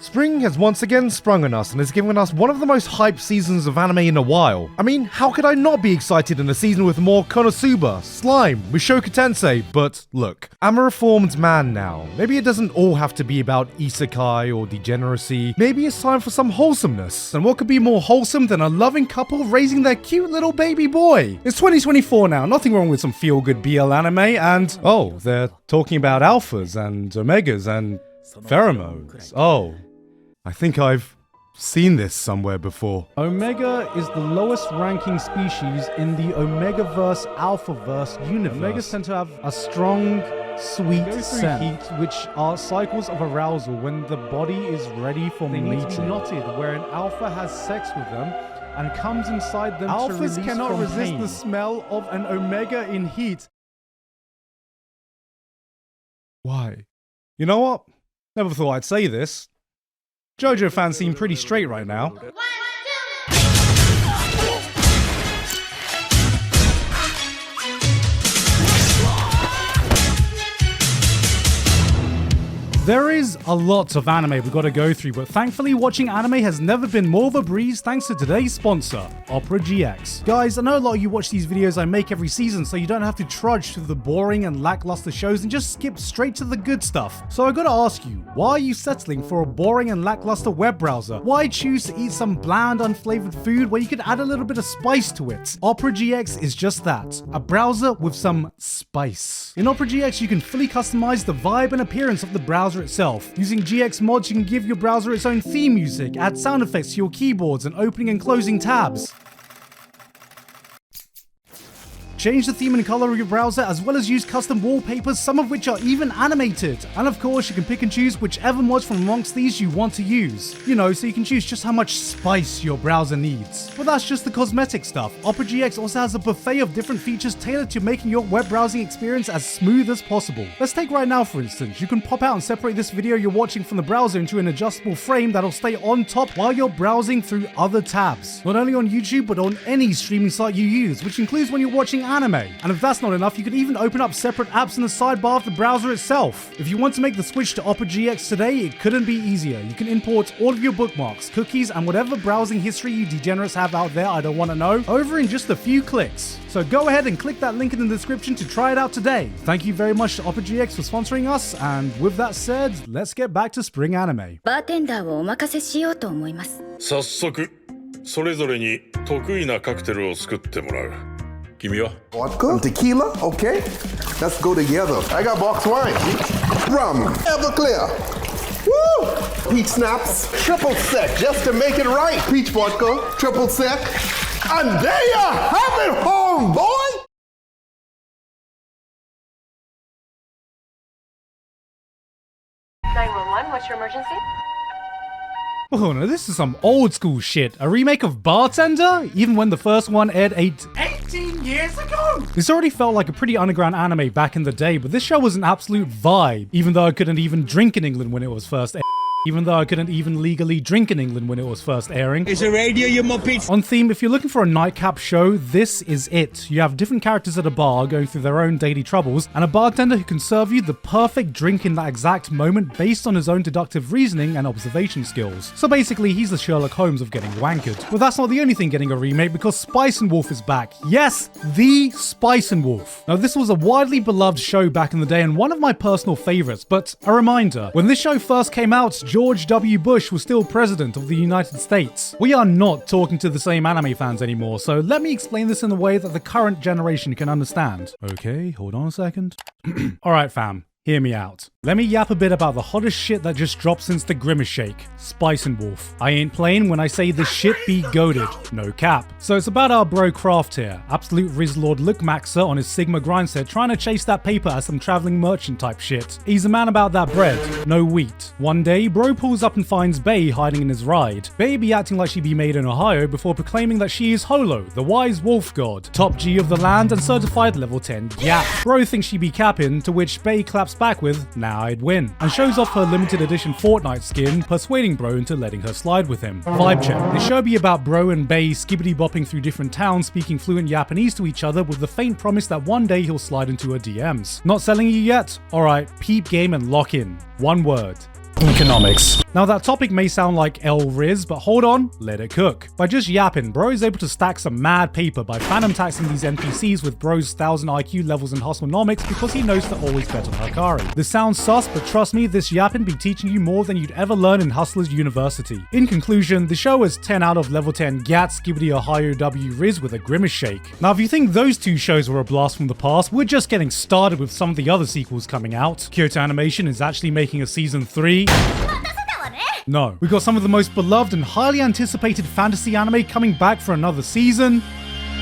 Spring has once again sprung on us and has given us one of the most hyped seasons of anime in a while. I mean, how could I not be excited in a season with more Konosuba, Slime, Mushoku Tensei? But look, I'm a reformed man now. Maybe it doesn't all have to be about Isekai or degeneracy. Maybe it's time for some wholesomeness. And what could be more wholesome than a loving couple raising their cute little baby boy? It's 2024 now, nothing wrong with some feel-good BL anime, and oh, they're talking about alphas and omegas and pheromones. Oh, I think I've seen this somewhere before. Omega is the lowest ranking species in the Omegaverse Alphaverse universe. Omegas tend to have a strong, sweet scent, heat, which are cycles of arousal when the body is ready for mating. They need to be knotted, where an alpha has sex with them and comes inside them. Alphas cannot resist the smell of an omega in heat. Why? You know what? Never thought I'd say this. JoJo fans seem pretty straight right now. There is a lot of anime we've got to go through, but thankfully watching anime has never been more of a breeze thanks to today's sponsor, Opera GX. Guys, I know a lot of you watch these videos I make every season, so you don't have to trudge through the boring and lackluster shows and just skip straight to the good stuff. So I gotta ask you, why are you settling for a boring and lackluster web browser? Why choose to eat some bland, unflavored food where you could add a little bit of spice to it? Opera GX is just that, a browser with some spice. In Opera GX, you can fully customize the vibe and appearance of the browser itself. Using GX mods, you can give your browser its own theme music, add sound effects to your keyboards, and opening and closing tabs. Change the theme and color of your browser, as well as use custom wallpapers, some of which are even animated. And of course, you can pick and choose whichever mods from amongst these you want to use. You know, so you can choose just how much spice your browser needs. But that's just the cosmetic stuff. Opera GX also has a buffet of different features tailored to making your web browsing experience as smooth as possible. Let's take right now, for instance. You can pop out and separate this video you're watching from the browser into an adjustable frame that'll stay on top while you're browsing through other tabs. Not only on YouTube, but on any streaming site you use, which includes when you're watching anime. And if that's not enough, you can even open up separate apps in the sidebar of the browser itself. If you want to make the switch to Opera GX today, it couldn't be easier. You can import all of your bookmarks, cookies, and whatever browsing history you degenerates have out there I don't want to know, over in just a few clicks. So go ahead and click that link in the description to try it out today. Thank you very much to Opera GX for sponsoring us, and with that said, let's get back to spring anime. Bartender をお任せしようと思います。早速それぞれに得意なカクテルを作ってもらう。君は Vodka, tequila, okay. Let's go together. I got box wine. Rum, Everclear. Woo! Peach snaps, triple sec, just to make it right. Peach vodka, triple sec. And there you have it, homeboy! What's your emergency? Oh no, this is some old school shit. A remake of Bartender? Even when the first one aired 18 years ago? This already felt like a pretty underground anime back in the day, but this show was an absolute vibe, even though I couldn't even drink in England when it was first aired. Even though I couldn't even legally drink in England when it was first airing. It's a radio, you muppets! On theme, if you're looking for a nightcap show, this is it. You have different characters at a bar going through their own daily troubles, and a bartender who can serve you the perfect drink in that exact moment based on his own deductive reasoning and observation skills. So basically, he's the Sherlock Holmes of getting wankered. But that's not the only thing getting a remake, because Spice and Wolf is back. Yes, the Spice and Wolf. Now, this was a widely beloved show back in the day and one of my personal favorites, but a reminder, when this show first came out, George W. Bush was still president of the United States. We are not talking to the same anime fans anymore, so let me explain this in a way that the current generation can understand. Okay, hold on a second. Alright fam, hear me out. Let me yap a bit about the hottest shit that just dropped since the Grimace Shake, Spice and Wolf. I ain't playing when I say this shit be goated, no cap. So it's about our bro Craft here, absolute Rizlord Lookmaxer on his Sigma grind set trying to chase that paper as some traveling merchant type shit. He's a man about that bread, no wheat. One day, bro pulls up and finds Bay hiding in his ride. Bay be acting like she be made in Ohio before proclaiming that she is Holo, the wise wolf god, top G of the land and certified level 10 yap. Bro thinks she be capping, to which Bay claps back with, nah I'd win, and shows off her limited edition Fortnite skin, persuading bro into letting her slide with him. Vibe check. This show be about bro and Bay skibbity bopping through different towns speaking fluent Japanese to each other with the faint promise that one day he'll slide into her DMs. Not selling you yet? Alright, peep game and lock in. One word. Economics. Now that topic may sound like Riz, but hold on, let it cook. By just yapping, bro is able to stack some mad paper by phantom taxing these NPCs with bro's 1000 IQ levels in hustlenomics because he knows to always bet on Hikari. This sounds sus, but trust me, this yapping be teaching you more than you'd ever learn in Hustlers University. In conclusion, the show is 10 out of level 10 Gats, Skibidi Ohio W Riz with a grimace shake. Now if you think those two shows were a blast from the past, we're just getting started with some of the other sequels coming out. Kyoto Animation is actually making a season 3. No. We've got some of the most beloved and highly anticipated fantasy anime coming back for another season.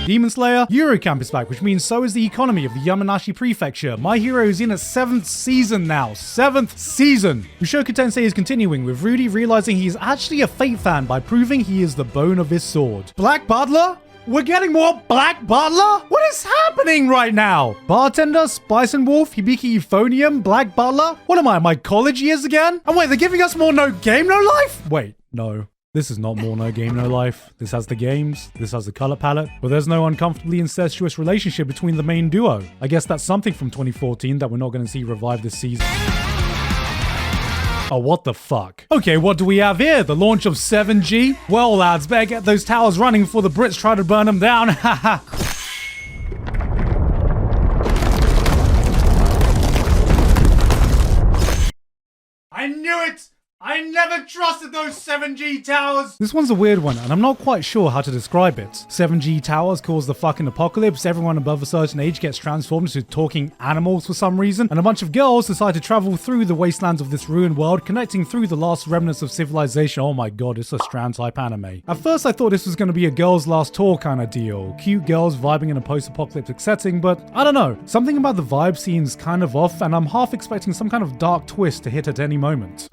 Demon Slayer, Eurocamp is back, which means so is the economy of the Yamanashi Prefecture. My Hero is in its 7th season now. 7th season! Mushoku Tensei is continuing, with Rudy realizing he is actually a Fate fan by proving he is the bone of his sword. Black Butler? We're getting more Black Butler? What is happening right now? Bartender, Spice and Wolf, Hibiki Euphonium, Black Butler? What am I, my college years again? And wait, they're giving us more No Game No Life? Wait, no. This is not more No Game No Life. This has the games, this has the color palette, but there's no uncomfortably incestuous relationship between the main duo. I guess that's something from 2014 that we're not going to see revive this season. Oh, what the fuck? Okay, what do we have here? The launch of 7G? Well, lads, better get those towers running before the Brits try to burn them down. Haha. I knew it! I never trusted those 7G towers! This one's a weird one, and I'm not quite sure how to describe it. 7G towers cause the fucking apocalypse, everyone above a certain age gets transformed into talking animals for some reason, and a bunch of girls decide to travel through the wastelands of this ruined world, connecting through the last remnants of civilization. Oh my god, it's a Strand type anime. At first I thought this was going to be a girls last tour kind of deal. Cute girls vibing in a post-apocalyptic setting, but I don't know. Something about the vibe seems kind of off, and I'm half expecting some kind of dark twist to hit at any moment.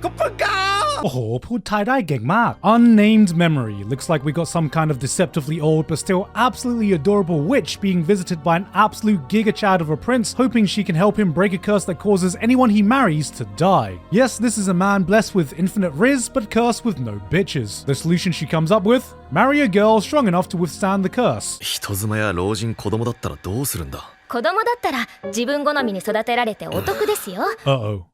Oh, พูดไทยได้เก่งมาก Unnamed Memory. Looks like we got some kind of deceptively old but still absolutely adorable witch being visited by an absolute gigachad of a prince, hoping she can help him break a curse that causes anyone he marries to die. Yes, this is a man blessed with infinite riz, but cursed with no bitches. The solution she comes up with? Marry a girl strong enough to withstand the curse. 人妻や老人子供だったらどうするんだ。子供だったら自分好みに育てられてお得ですよ。Uh-oh.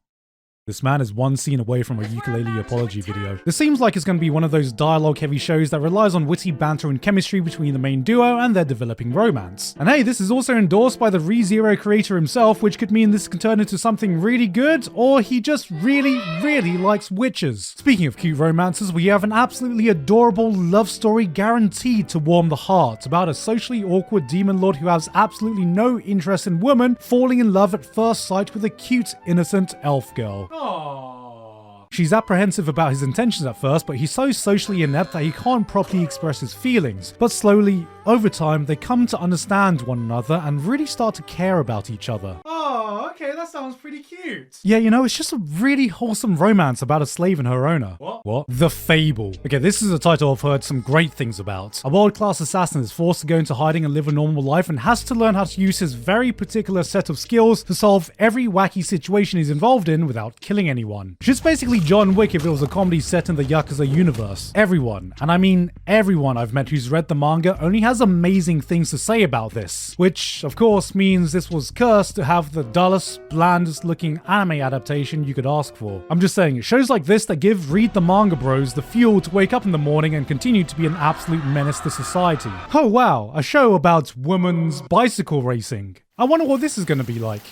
This man is one scene away from a ukulele apology video. This seems like it's going to be one of those dialogue-heavy shows that relies on witty banter and chemistry between the main duo and their developing romance. And hey, this is also endorsed by the ReZero creator himself, which could mean this can turn into something really good, or he just really, really likes witches. Speaking of cute romances, we have an absolutely adorable love story guaranteed to warm the heart about a socially awkward demon lord who has absolutely no interest in women falling in love at first sight with a cute, innocent elf girl. Aww. She's apprehensive about his intentions at first, but he's so socially inept that he can't properly express his feelings. But slowly, over time, they come to understand one another and really start to care about each other. Oh, okay, that sounds pretty cute. Yeah, you know, it's just a really wholesome romance about a slave and her owner. What? The Fable. Okay, this is a title I've heard some great things about. A world-class assassin is forced to go into hiding and live a normal life and has to learn how to use his very particular set of skills to solve every wacky situation he's involved in without killing anyone. Which is basically John Wick if it was a comedy set in the Yakuza universe. Everyone, and I mean everyone I've met who's read the manga only has amazing things to say about this. Which, of course, means this was cursed to have the dullest, blandest looking anime adaptation you could ask for. I'm just saying, shows like this that give Read the Manga Bros the fuel to wake up in the morning and continue to be an absolute menace to society. Oh wow, a show about women's bicycle racing. I wonder what this is going to be like.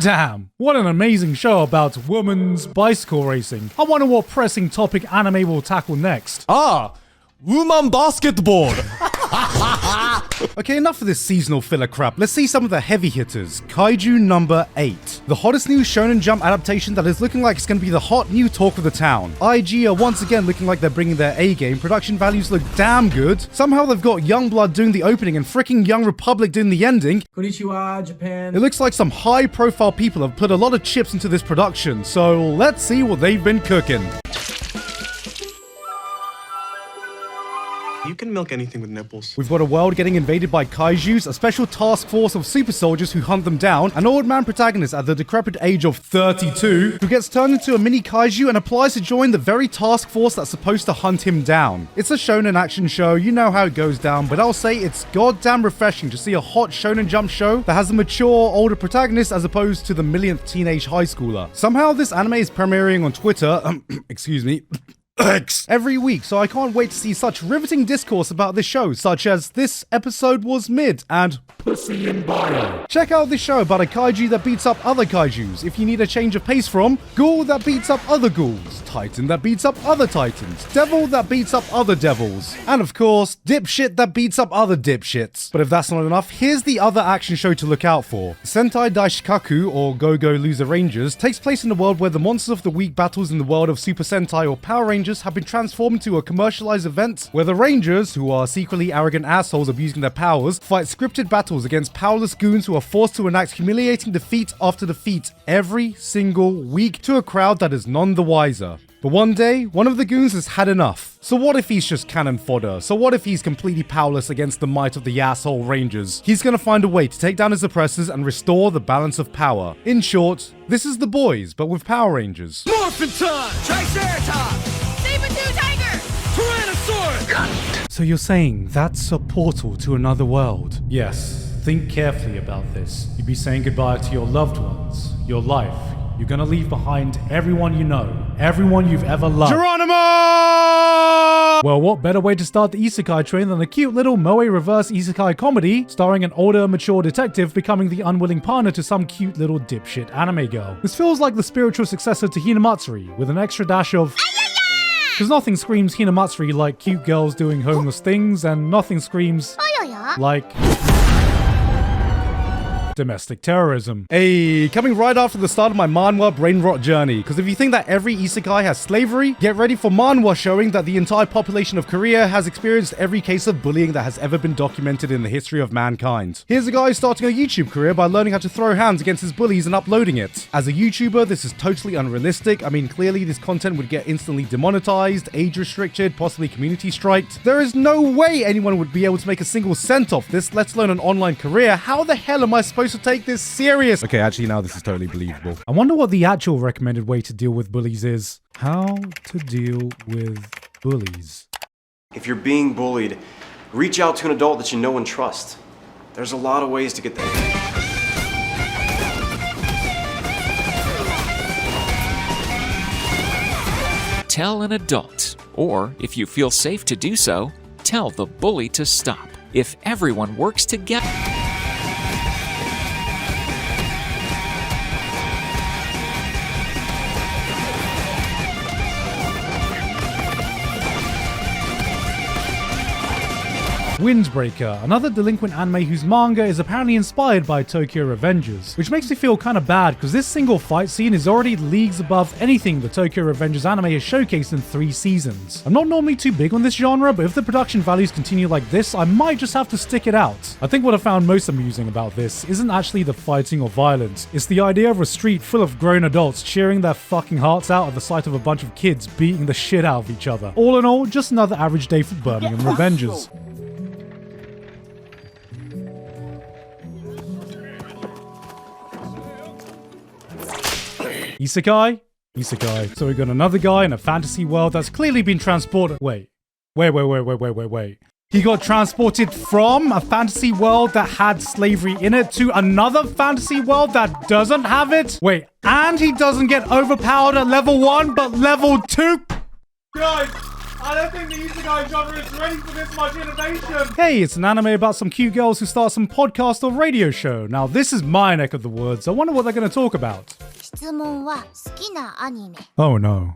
Damn, what an amazing show about women's bicycle racing. I wonder what pressing topic anime will tackle next. Woman basketball. Okay, enough of this seasonal filler crap. Let's see some of the heavy hitters. Kaiju number 8. The hottest new Shonen Jump adaptation that is looking like it's going to be the hot new talk of the town. IG are once again looking like they're bringing their A game. Production values look damn good. Somehow they've got Youngblood doing the opening and fricking Young Republic doing the ending. Konnichiwa, Japan. It looks like some high profile people have put a lot of chips into this production. So let's see what they've been cooking. You can milk anything with nipples. We've got a world getting invaded by kaijus, a special task force of super soldiers who hunt them down, an old man protagonist at the decrepit age of 32 who gets turned into a mini kaiju and applies to join the very task force that's supposed to hunt him down. It's a shonen action show, you know how it goes down, but I'll say it's goddamn refreshing to see a hot shonen jump show that has a mature, older protagonist as opposed to the millionth teenage high schooler. Somehow this anime is premiering on Twitter, excuse me, every week, so I can't wait to see such riveting discourse about this show, such as "This episode was mid" and "Pussy in bio." Check out this show about a kaiju that beats up other kaijus. If you need a change of pace from ghoul that beats up other ghouls, titan that beats up other titans, devil that beats up other devils, and of course, dipshit that beats up other dipshits. But if that's not enough, here's the other action show to look out for. Sentai Daishikaku, or Go-Go Loser Rangers, takes place in a world where the monsters of the week battles in the world of Super Sentai or Power Rangers have been transformed into a commercialized event where the Rangers, who are secretly arrogant assholes abusing their powers, fight scripted battles against powerless goons who are forced to enact humiliating defeat after defeat every single week to a crowd that is none the wiser. But one day, one of the goons has had enough. So what if he's just cannon fodder? So what if he's completely powerless against the might of the asshole Rangers? He's gonna find a way to take down his oppressors and restore the balance of power. In short, this is The Boys, but with Power Rangers. Morphin' time! Triceratops! Saber-tooth tiger! Tyrannosaurus! So you're saying that's a portal to another world? Yes. Think carefully about this. You'd be saying goodbye to your loved ones, your life. You're gonna leave behind everyone you know, everyone you've ever loved. Geronimo! Well, what better way to start the Isekai train than a cute little moe reverse Isekai comedy starring an older, mature detective becoming the unwilling partner to some cute little dipshit anime girl. This feels like the spiritual successor to Hinamatsuri, with an extra dash of... Because nothing screams Hinamatsuri like cute girls doing homeless things, and nothing screams... like... domestic terrorism. Hey, coming right after the start of my manhwa brain rot journey, because if you think that every isekai has slavery, get ready for manhwa showing that the entire population of Korea has experienced every case of bullying that has ever been documented in the history of mankind. Here's a guy starting a YouTube career by learning how to throw hands against his bullies and uploading it. As a YouTuber, this is totally unrealistic. I mean, clearly this content would get instantly demonetized, age restricted, possibly community striked. There is no way anyone would be able to make a single cent off this, let alone an online career. How the hell am I supposed to take this serious? Okay, actually now this is totally believable. I wonder what the actual recommended way to deal with bullies is. How to deal with bullies. If you're being bullied, reach out to an adult that you know and trust. There's a lot of ways to get there. Tell an adult, or if you feel safe to do so, tell the bully to stop. If everyone works together... Windbreaker, another delinquent anime whose manga is apparently inspired by Tokyo Revengers, which makes me feel kind of bad because this single fight scene is already leagues above anything the Tokyo Revengers anime has showcased in 3 seasons. I'm not normally too big on this genre, but if the production values continue like this, I might just have to stick it out. I think what I found most amusing about this isn't actually the fighting or violence, it's the idea of a street full of grown adults cheering their fucking hearts out at the sight of a bunch of kids beating the shit out of each other. All in all, just another average day for Birmingham Revengers. Isekai? Isekai. So we got another guy in a fantasy world that's clearly been transported. Wait. He got transported from a fantasy world that had slavery in it to another fantasy world that doesn't have it? Wait, and he doesn't get overpowered at level 1, but level 2? Guys, I don't think the Isekai genre is ready for this much innovation. Hey, it's an anime about some cute girls who start some podcast or radio show. Now, this is my neck of the woods. I wonder what they're going to talk about. Oh no.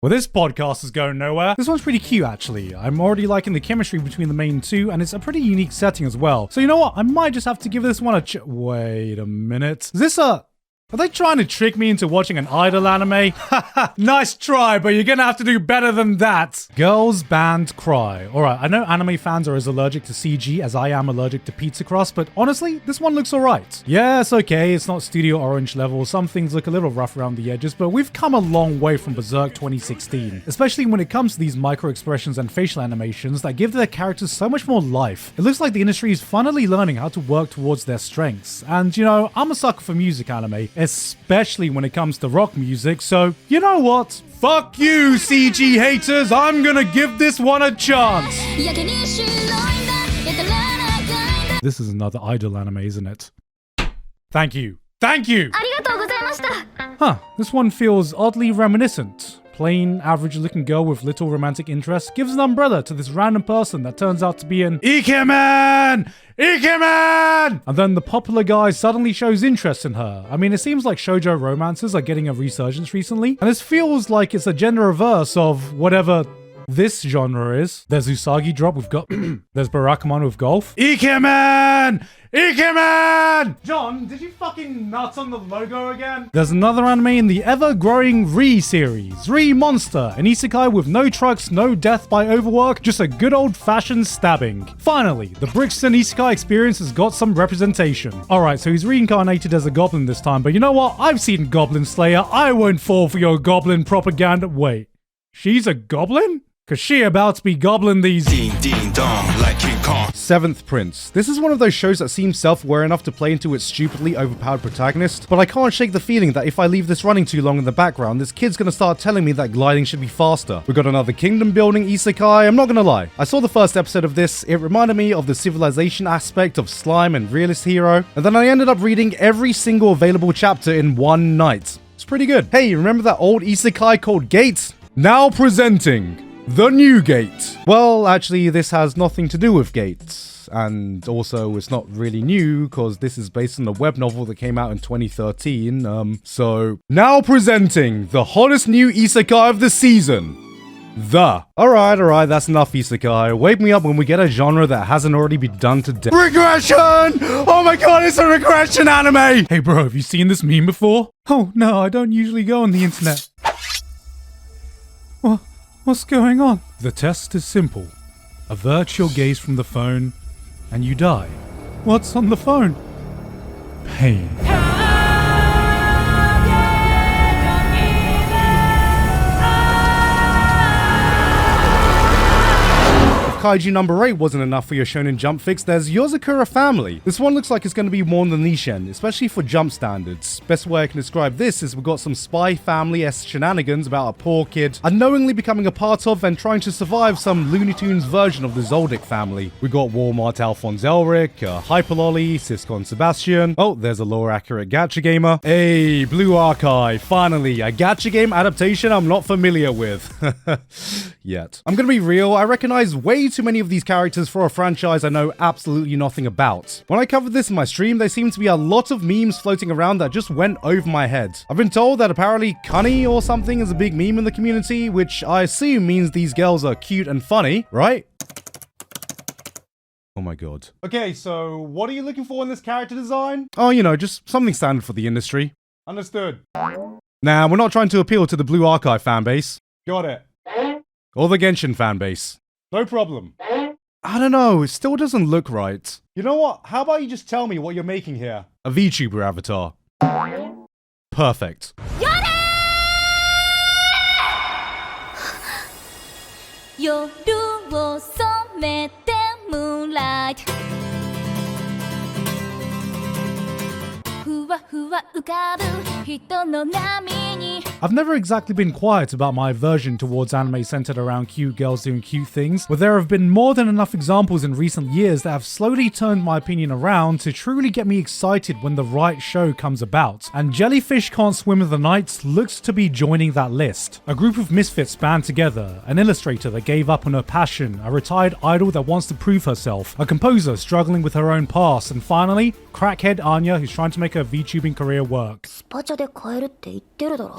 Well, this podcast is going nowhere. This one's pretty cute, actually. I'm already liking the chemistry between the main two, and it's a pretty unique setting as well. So you know what? I might just have to give this one a wait a minute. Is this a... Are they trying to trick me into watching an idol anime? Haha, nice try, but you're gonna have to do better than that. Girls Band Cry. Alright, I know anime fans are as allergic to CG as I am allergic to pizza crust, but honestly, this one looks alright. Yeah, it's okay, it's not Studio Orange level, some things look a little rough around the edges, but we've come a long way from Berserk 2016, especially when it comes to these micro expressions and facial animations that give their characters so much more life. It looks like the industry is finally learning how to work towards their strengths, and you know, I'm a sucker for music anime, especially when it comes to rock music, so you know what? Fuck you, CG haters! I'm gonna give this one a chance! This is another idol anime, isn't it? Thank you. Thank you! Huh, this one feels oddly reminiscent. Plain, average-looking girl with little romantic interest gives an umbrella to this random person that turns out to be an Ikemen! Ikemen! And then the popular guy suddenly shows interest in her. I mean, it seems like shoujo romances are getting a resurgence recently, and this feels like it's a gender reverse of whatever this genre is. There's Usagi Drop with there's Barakamon with golf. Ikemen! Ikemen! John, did you fucking nuts on the logo again? There's another anime in the ever-growing Re series. Re Monster, an isekai with no trucks, no death by overwork, just a good old-fashioned stabbing. Finally, the Brixton isekai experience has got some representation. Alright, so he's reincarnated as a goblin this time, but you know what? I've seen Goblin Slayer. I won't fall for your goblin propaganda. Wait, she's a goblin? Cause she about to be goblin these like King Kong. Seventh Prince. This is one of those shows that seems self-aware enough to play into its stupidly overpowered protagonist, but I can't shake the feeling that if I leave this running too long in the background, this kid's gonna start telling me that gliding should be faster. We got another kingdom building isekai. I'm not gonna lie, I saw the first episode of this, it reminded me of the civilization aspect of Slime and Realist Hero, and then I ended up reading every single available chapter in one night. It's pretty good. Hey, remember that old isekai called Gate? Now presenting the new Gate. Well, actually, this has nothing to do with Gates. And also, it's not really new, because this is based on a web novel that came out in 2013. So, now presenting the hottest new isekai of the season. Alright, that's enough isekai. Wake me up when we get a genre that hasn't already been done to death. Regression! Oh my god, it's a regression anime! Hey bro, have you seen this meme before? Oh no, I don't usually go on the internet. What's going on? The test is simple. Avert your gaze from the phone, and you die. What's on the phone? Pain. Kaiju number 8 wasn't enough for your Shonen Jump fix, there's Yozakura Family. This one looks like it's going to be more on the niche end, especially for Jump standards. Best way I can describe this is we've got some Spy Family-esque shenanigans about a poor kid unknowingly becoming a part of and trying to survive some Looney Tunes version of the Zoldyck family. We got Walmart Alphonse Elric, Hyperlolly, Siscon Sebastian. Oh, there's a lore-accurate gacha gamer. Hey, Blue Archive, finally, a gacha game adaptation I'm not familiar with. Yet. I'm gonna be real, I recognize way too many of these characters for a franchise I know absolutely nothing about. When I covered this in my stream, there seemed to be a lot of memes floating around that just went over my head. I've been told that apparently Cunny or something is a big meme in the community, which I assume means these girls are cute and funny, right? Oh my god. Okay, so what are you looking for in this character design? Oh, you know, just something standard for the industry. Understood. Nah, we're not trying to appeal to the Blue Archive fanbase. Got it. Or the Genshin fanbase. No problem. I don't know, it still doesn't look right. You know what? How about you just tell me what you're making here? A VTuber avatar. Perfect. I've never exactly been quiet about my aversion towards anime centered around cute girls doing cute things, but there have been more than enough examples in recent years that have slowly turned my opinion around to truly get me excited when the right show comes about. And Jellyfish Can't Swim in the Night looks to be joining that list. A group of misfits band together, an illustrator that gave up on her passion, a retired idol that wants to prove herself, a composer struggling with her own past, and finally, crackhead Anya who's trying to make her VTubing career work. スパチャで買えるって言ってるだろ。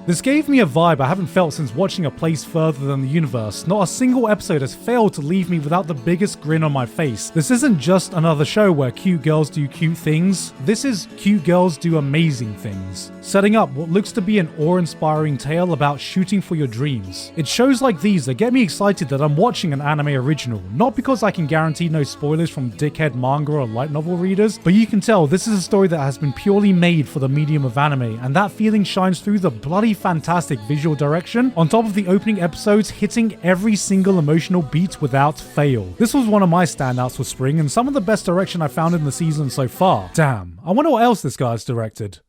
This gave me a vibe I haven't felt since watching A Place Further Than the Universe. Not a single episode has failed to leave me without the biggest grin on my face. This isn't just another show where cute girls do cute things. This is cute girls do amazing things. Setting up what looks to be an awe-inspiring tale about shooting for your dreams. It's shows like these that get me excited that I'm watching an anime original. Not because I can guarantee no spoilers from dickhead manga or light novel readers, but you can tell this is a story that has been purely made for the medium of anime, and that feeling shines through the bloody fantastic visual direction, on top of the opening episodes hitting every single emotional beat without fail. This was one of my standouts for spring, and some of the best direction I found in the season so far. Damn, I wonder what else this guy's directed.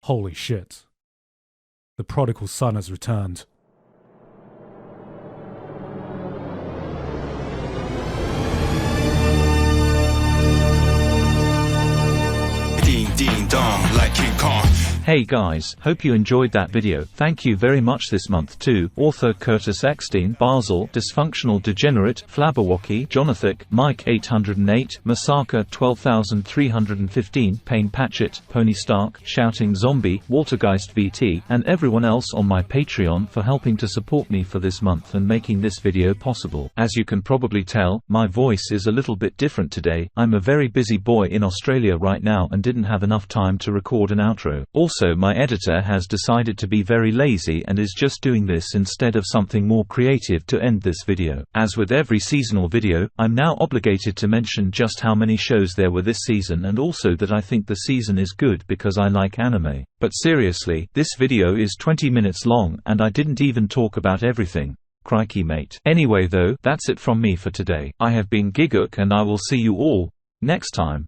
Holy shit. The prodigal son has returned. Ding dong like King Kong. Hey guys, hope you enjoyed that video. Thank you very much this month to author Curtis Eckstein, Basel, Dysfunctional Degenerate, Flabberwocky, Jonathan, Mike 808, Masaka 12315, Payne Patchett, Pony Stark, Shouting Zombie, Waltergeist VT, and everyone else on my Patreon for helping to support me for this month and making this video possible. As you can probably tell, my voice is a little bit different today. I'm a very busy boy in Australia right now and didn't have enough time to record an outro. Also, my editor has decided to be very lazy and is just doing this instead of something more creative to end this video. As with every seasonal video, I'm now obligated to mention just how many shows there were this season and also that I think the season is good because I like anime. But seriously, this video is 20 minutes long and I didn't even talk about everything. Crikey mate. Anyway though, that's it from me for today. I have been Gigguk and I will see you all next time.